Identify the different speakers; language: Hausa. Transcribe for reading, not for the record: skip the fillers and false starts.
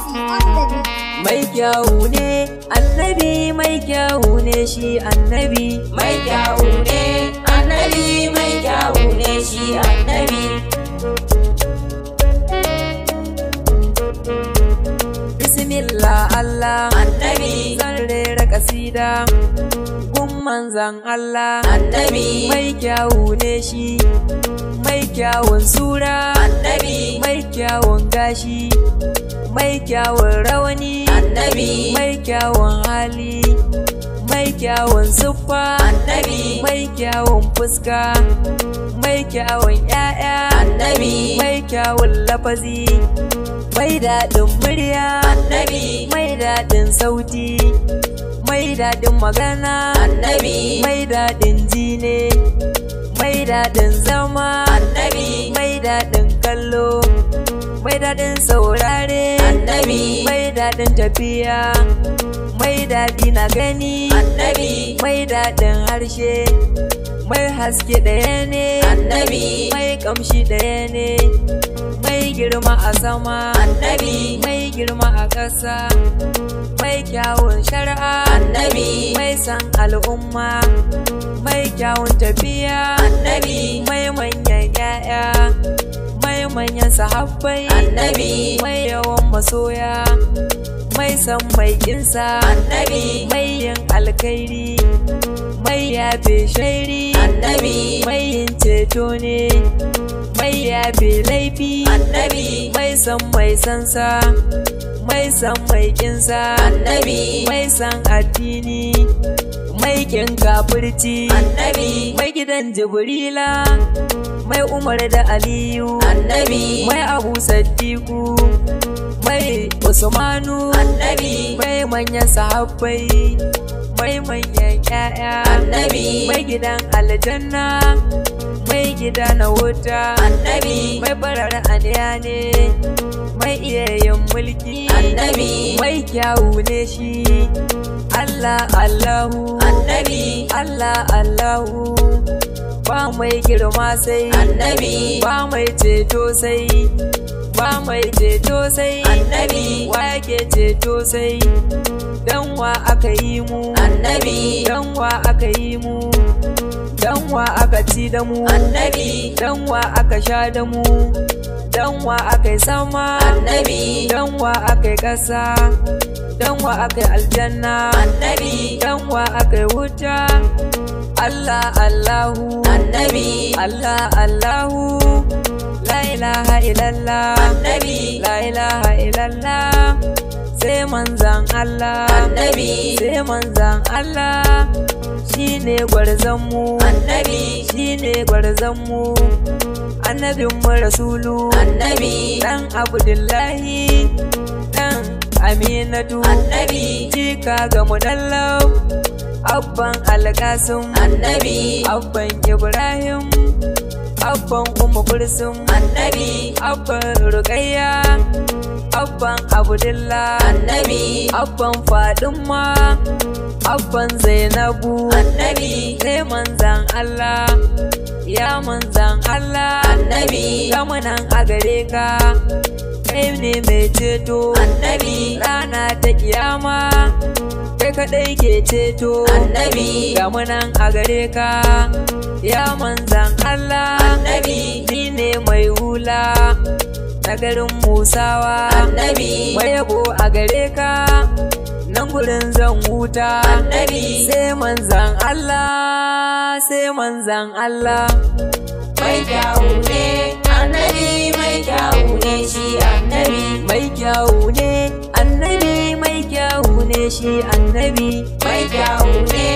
Speaker 1: Mai kyawu ne annabi, mai kyawu ne shi annabi.
Speaker 2: Mai kyawu ne annabi, mai kyawu ne shi annabi.
Speaker 1: Bismillah Allah
Speaker 2: Annabi
Speaker 1: zan rera kasida gun manzan Allah.
Speaker 2: Annabi
Speaker 1: Mai kyawu ne shi, mai kyawun sura,
Speaker 2: Annabi
Speaker 1: mai kyawun gashi, mai kyawun rawani,
Speaker 2: Annabi
Speaker 1: mai kyawun hali, mai kyawun siffa,
Speaker 2: Annabi
Speaker 1: mai kyawun fuska, mai kyawun ƴaƴa,
Speaker 2: Annabi
Speaker 1: mai kyawun lafazi, mai daɗin murya,
Speaker 2: Annabi
Speaker 1: mai daɗin sauti, mai daɗin magana,
Speaker 2: Annabi
Speaker 1: mai daɗin jine, mai daɗin zama,
Speaker 2: Annabi
Speaker 1: mai daɗin kallo, mai daɗin saurare,
Speaker 2: Annabi
Speaker 1: mai daɗin tafiya, mai daɗi na gani,
Speaker 2: Annabi
Speaker 1: mai daɗin harshe, mai haske ɗaya ne,
Speaker 2: Annabi
Speaker 1: mai ƙamshi ɗaya ne, mai girma a sama,
Speaker 2: Annabi
Speaker 1: mai girma a ƙasa, mai kyawun shari'a,
Speaker 2: Annabi
Speaker 1: mai san al'umma, mai kyawun tafiya,
Speaker 2: Annabi
Speaker 1: mai manyan ƴaƴa, mai manyan sahabbai,
Speaker 2: Annabi
Speaker 1: mai yawan masoya, mai san mai kinsa,
Speaker 2: Annabi
Speaker 1: mai yin alkhairi, mai yafe shairi,
Speaker 2: Annabi
Speaker 1: mai yin ceto ne, mai yafe laifi,
Speaker 2: Annabi
Speaker 1: mai san mai sansa, mai san mai kinsa,
Speaker 2: Annabi
Speaker 1: mai san addini, mai kin kafirci,
Speaker 2: Annabi
Speaker 1: mai gidan jibrila, mai umar da aliyu,
Speaker 2: Annabi
Speaker 1: mai abu saddiku, mai usmanu,
Speaker 2: Annabi
Speaker 1: mai manyan sahabbai, mai manyan ƴaƴa,
Speaker 2: Annabi
Speaker 1: mai gidan aljanna, mai gida na wuta,
Speaker 2: Annabi
Speaker 1: mai farar aniya ne, mai iya yin mulki,
Speaker 2: Annabi
Speaker 1: mai kyawu ne shi. Allah Allahu,
Speaker 2: Annabi
Speaker 1: Allah Allahu, ba mai girma sai,
Speaker 2: Annabi
Speaker 1: ba mai ceto sai, ba mai ceto sai,
Speaker 2: Annabi
Speaker 1: wa yake ceto sai, dan wa aka yi mu,
Speaker 2: Annabi
Speaker 1: dan wa aka yi mu, dan wa aka ci da mu,
Speaker 2: Annabi
Speaker 1: dan wa aka sha da mu, dan wa aka yi sama,
Speaker 2: Annabi
Speaker 1: dan wa aka yi ƙasa, dan wa aka yi aljanna,
Speaker 2: Annabi
Speaker 1: dan wa aka yi wuta. Allah Allahu,
Speaker 2: Annabi
Speaker 1: Allah Allahu, la ilaha illallah,
Speaker 2: Annabi
Speaker 1: la ilaha illallah, sai manzan Allah,
Speaker 2: Annabi
Speaker 1: sai manzan Allah, shine gwarzon mu,
Speaker 2: Annabi
Speaker 1: shine gwarzon mu, annabin mu rasulu,
Speaker 2: Annabi
Speaker 1: dan Abdullahi, dan Aminatu,
Speaker 2: Annabi
Speaker 1: jika ga mudallab, abban alƙasim,
Speaker 2: Annabi
Speaker 1: abban Ibrahim, abban Ummu Kulsum,
Speaker 2: Annabi
Speaker 1: abban Ruqayya, abban Abdullah,
Speaker 2: Annabi
Speaker 1: abban Fadima, abban Zainabu,
Speaker 2: Annabi
Speaker 1: sai manzan Allah, ya manzan Allah,
Speaker 2: Annabi
Speaker 1: gamunan a gare ka, kai ne mai ceto,
Speaker 2: Annabi
Speaker 1: rana ta kiyama, kai kaɗai ke ceto,
Speaker 2: Annabi
Speaker 1: gamunan a gare ka, ya manzan Allah,
Speaker 2: Annabi
Speaker 1: ni ne mai hula na garin Musawa,
Speaker 2: Annabi
Speaker 1: mai yabo a gare ka, nan gurin zan huta,
Speaker 2: Annabi
Speaker 1: sai manzan Allah, sai manzan Allah.
Speaker 2: mai kyawu ne Annabi, mai kyawu ne shi Annabi.
Speaker 1: Mai kyawu ne annabi, mai kyawu ne shi annabi.
Speaker 2: Mai kyawu ne